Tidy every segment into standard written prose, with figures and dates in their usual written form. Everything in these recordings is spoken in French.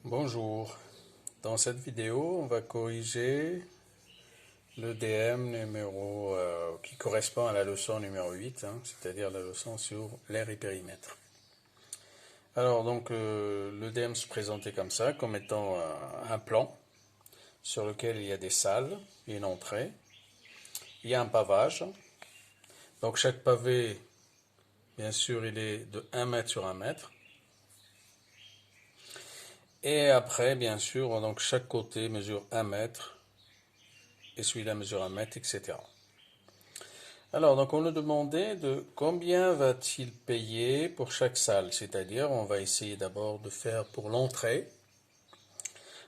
Bonjour, dans cette vidéo on va corriger le DM numéro qui correspond à la leçon numéro 8, c'est-à-dire la leçon sur l'aire et périmètre. Alors donc le DM se présentait comme ça, comme étant un plan sur lequel il y a des salles et une entrée. Il y a un pavage, donc chaque pavé bien sûr il est de 1 mètre sur 1 mètre. Et après, bien sûr, donc chaque côté mesure 1 mètre, et celui-là mesure 1 mètre, etc. Alors, donc on nous demandait de combien va-t-il payer pour chaque salle, c'est-à-dire on va essayer d'abord de faire pour l'entrée.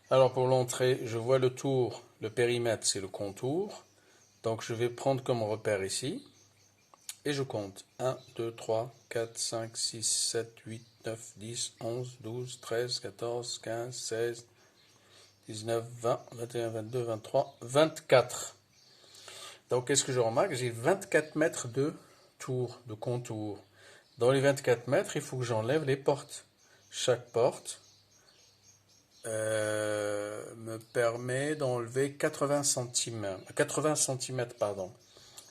Alors pour l'entrée, je vois le tour, le périmètre c'est le contour, donc je vais prendre comme repère ici, et je compte 1, 2, 3, 4, 5, 6, 7, 8, 9, 10, 11, 12, 13, 14, 15, 16, 19, 20, 21, 22, 23, 24. Donc qu'est-ce que je remarque? J'ai 24 mètres de tour, de contour. Dans les 24 mètres, il faut que j'enlève les portes. Chaque porte me permet d'enlever 80 cm. 80 cm, pardon.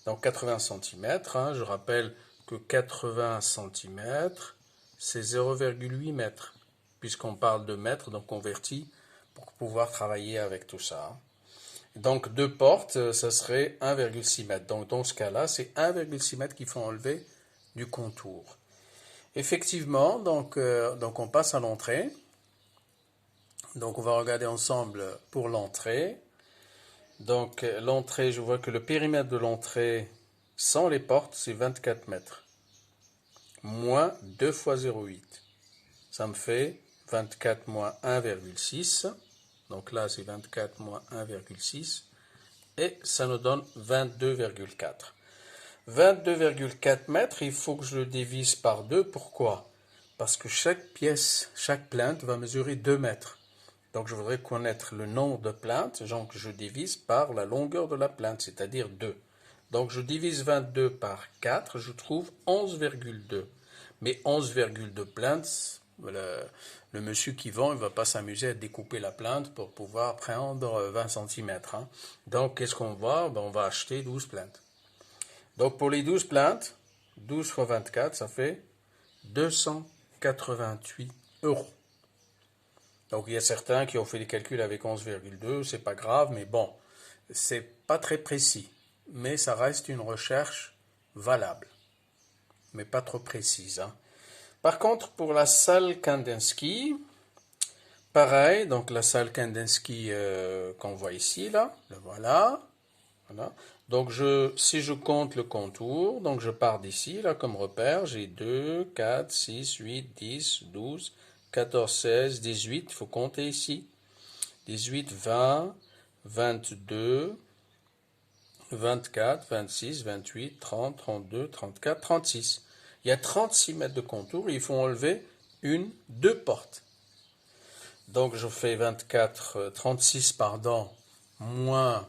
Donc 80 cm, je rappelle que 80 cm, c'est 0,8 mètres. Puisqu'on parle de mètres, donc converti pour pouvoir travailler avec tout ça. Donc deux portes, ça serait 1,6 mètres. Donc dans ce cas-là, c'est 1,6 mètres qu'il faut enlever du contour. Effectivement, donc on passe à l'entrée. Donc on va regarder ensemble pour l'entrée. Donc l'entrée, je vois que le périmètre de l'entrée sans les portes, c'est 24 mètres. Moins 2 fois 0,8. Ça me fait 24 moins 1,6. Donc là, c'est 24 moins 1,6. Et ça nous donne 22,4. 22,4 mètres, il faut que je le divise par 2. Pourquoi? Parce que chaque pièce, chaque plainte va mesurer 2 mètres. Donc je voudrais connaître le nombre de plaintes, donc je divise par la longueur de la plainte, c'est-à-dire 2. Donc je divise 22 par 4, je trouve 11,2. Mais 11,2 plaintes, le monsieur qui vend, il ne va pas s'amuser à découper la plainte pour pouvoir prendre 20 cm. Donc qu'est-ce qu'on va? On va acheter 12 plaintes. Donc pour les 12 plaintes, 12 fois 24, ça fait 288 euros. Donc il y a certains qui ont fait les calculs avec 11,2, c'est pas grave, mais bon, c'est pas très précis. Mais ça reste une recherche valable, mais pas trop précise. Par contre, pour la salle Kandinsky, pareil, donc la salle Kandinsky qu'on voit ici, là, le voilà. Voilà. Donc si je compte le contour, donc je pars d'ici, là comme repère, j'ai 2, 4, 6, 8, 10, 12, 14, 16, 18, il faut compter ici. 18, 20, 22, 24, 26, 28, 30, 32, 34, 36. Il y a 36 mètres de contour et il faut enlever deux portes. Donc je fais 24, 36 pardon, moins,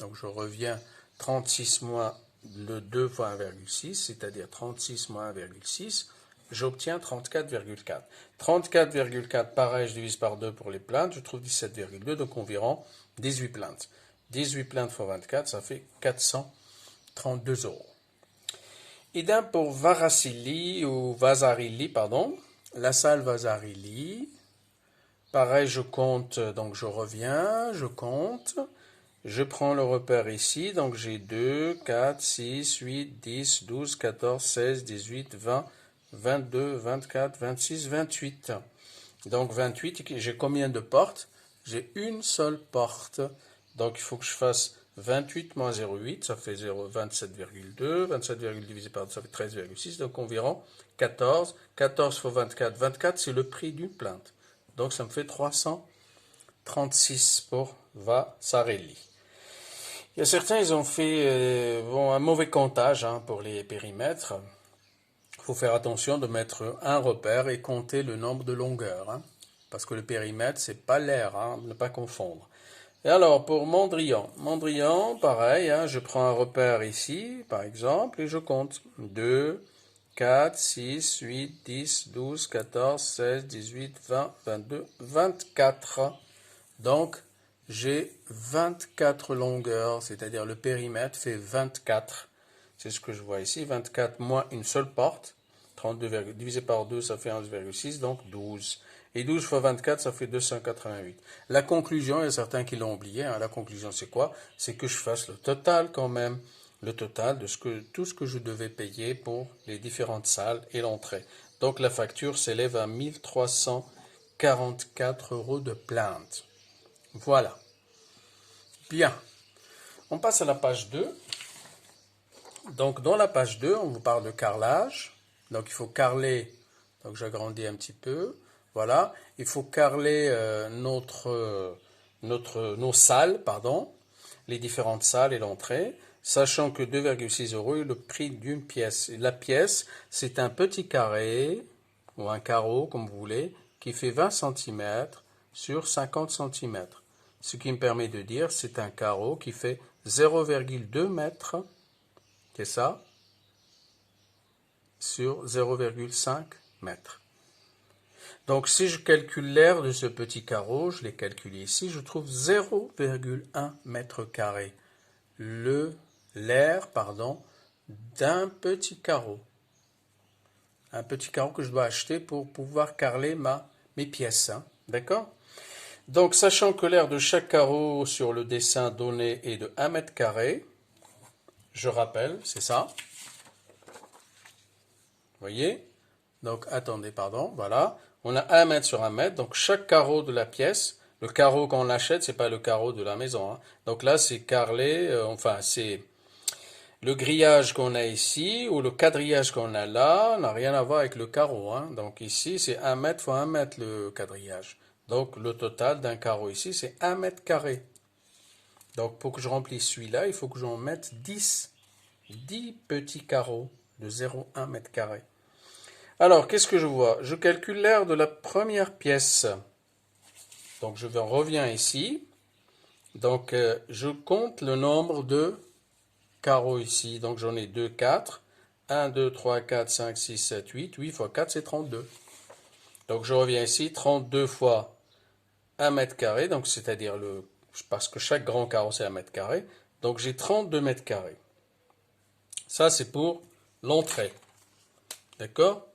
donc je reviens 36 moins le 2 fois 1,6, c'est-à-dire 36 moins 1,6, j'obtiens 34,4. 34,4, pareil, je divise par 2 pour les plaintes, je trouve 17,2, donc environ 18 plaintes. 18 plaintes fois 24, ça fait 432 euros. Idem pour Vasarely ou Vasarely, pardon. La salle Vasarely. Pareil, je compte, donc je reviens, je compte. Je prends le repère ici, donc j'ai 2, 4, 6, 8, 10, 12, 14, 16, 18, 20, 22, 24, 26, 28. Donc 28, j'ai combien de portes? J'ai une seule porte. Donc il faut que je fasse 28 moins 0,8, ça fait 27,2. 27, divisé par 2, ça fait 13,6, donc environ 14. 14 fois 24, 24 c'est le prix d'une plainte. Donc ça me fait 336 pour Vasarely. Il y a certains, ils ont fait un mauvais comptage pour les périmètres. Il faut faire attention de mettre un repère et compter le nombre de longueurs. Parce que le périmètre, c'est pas l'air, ne pas confondre. Et alors, pour Mondrian. Mondrian, pareil, je prends un repère ici, par exemple, et je compte 2, 4, 6, 8, 10, 12, 14, 16, 18, 20, 22, 24. Donc, j'ai 24 longueurs, c'est-à-dire le périmètre fait 24. C'est ce que je vois ici, 24 moins une seule porte. 32, divisé par 2, ça fait 11,6, donc 12. Et 12 fois 24, ça fait 288. La conclusion, il y a certains qui l'ont oublié, hein, la conclusion c'est quoi? C'est que je fasse le total quand même, le total de tout ce que je devais payer pour les différentes salles et l'entrée. Donc la facture s'élève à 1344 € de plainte. Voilà. Bien. On passe à la page 2. Donc dans la page 2, on vous parle de carrelage. Donc il faut carreler, donc j'agrandis un petit peu, voilà, il faut carreler nos salles, pardon, les différentes salles et l'entrée, sachant que 2,6 € est le prix d'une pièce. Et la pièce, c'est un petit carré, ou un carreau, comme vous voulez, qui fait 20 cm sur 50 cm. Ce qui me permet de dire, c'est un carreau qui fait 0,2 mètres, c'est ça, sur 0,5 mètres. Donc si je calcule l'aire de ce petit carreau, je l'ai calculé ici, je trouve 0,1 mètre carré. L'aire, d'un petit carreau. Un petit carreau que je dois acheter pour pouvoir carreler mes pièces. Hein, d'accord? Donc sachant que l'aire de chaque carreau sur le dessin donné est de 1 mètre carré, je rappelle, c'est ça. Voyez? Donc, attendez, pardon, voilà. On a 1 mètre sur 1 mètre, donc chaque carreau de la pièce, le carreau qu'on achète, c'est pas le carreau de la maison. Hein. Donc là, c'est carrelé, c'est le grillage qu'on a ici, ou le quadrillage qu'on a là, n'a rien à voir avec le carreau. Hein. Donc ici, c'est 1 mètre fois 1 mètre le quadrillage. Donc le total d'un carreau ici, c'est 1 mètre carré. Donc pour que je remplisse celui-là, il faut que j'en mette 10 petits carreaux de 0,1 mètre carré. Alors, qu'est-ce que je vois? Je calcule l'aire de la première pièce. Donc, je reviens ici. Donc, je compte le nombre de carreaux ici. Donc, j'en ai 2, 4. 1, 2, 3, 4, 5, 6, 7, 8. 8 fois 4, c'est 32. Donc, je reviens ici. 32 fois 1 mètre carré. Donc, c'est-à-dire parce que chaque grand carreau, c'est 1 mètre carré. Donc, j'ai 32 mètres carrés. Ça, c'est pour l'entrée. D'accord?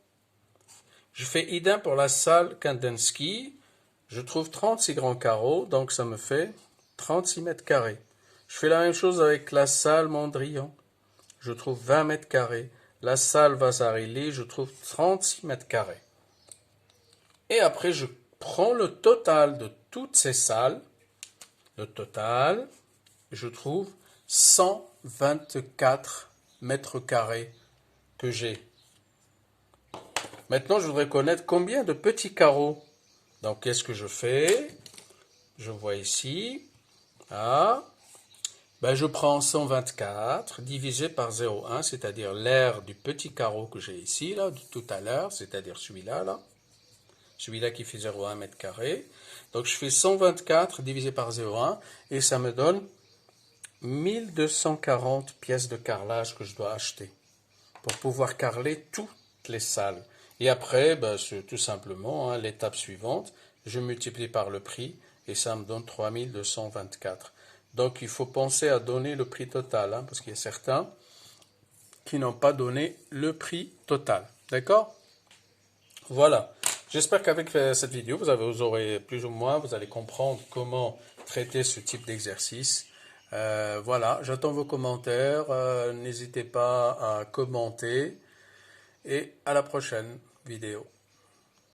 Je fais idem pour la salle Kandinsky. Je trouve 36 grands carreaux, donc ça me fait 36 mètres carrés. Je fais la même chose avec la salle Mondrian. Je trouve 20 mètres carrés. La salle Vasarely, je trouve 36 mètres carrés. Et après, je prends le total de toutes ces salles. Le total, je trouve 124 mètres carrés que j'ai. Maintenant, je voudrais connaître combien de petits carreaux. Donc, qu'est-ce que je fais? Je vois ici. Ah, je prends 124 divisé par 0,1, c'est-à-dire l'aire du petit carreau que j'ai ici, là, de tout à l'heure, c'est-à-dire celui-là, là. Celui-là qui fait 0,1 mètre carré. Donc, je fais 124 divisé par 0,1 et ça me donne 1240 pièces de carrelage que je dois acheter pour pouvoir carreler toutes les salles. Et après, c'est tout simplement, hein, l'étape suivante, je multiplie par le prix et ça me donne 3224. Donc il faut penser à donner le prix total, hein, parce qu'il y a certains qui n'ont pas donné le prix total. D'accord? Voilà. J'espère qu'avec cette vidéo, vous aurez plus ou moins, vous allez comprendre comment traiter ce type d'exercice. Voilà, j'attends vos commentaires. N'hésitez pas à commenter. Et à la prochaine vidéo.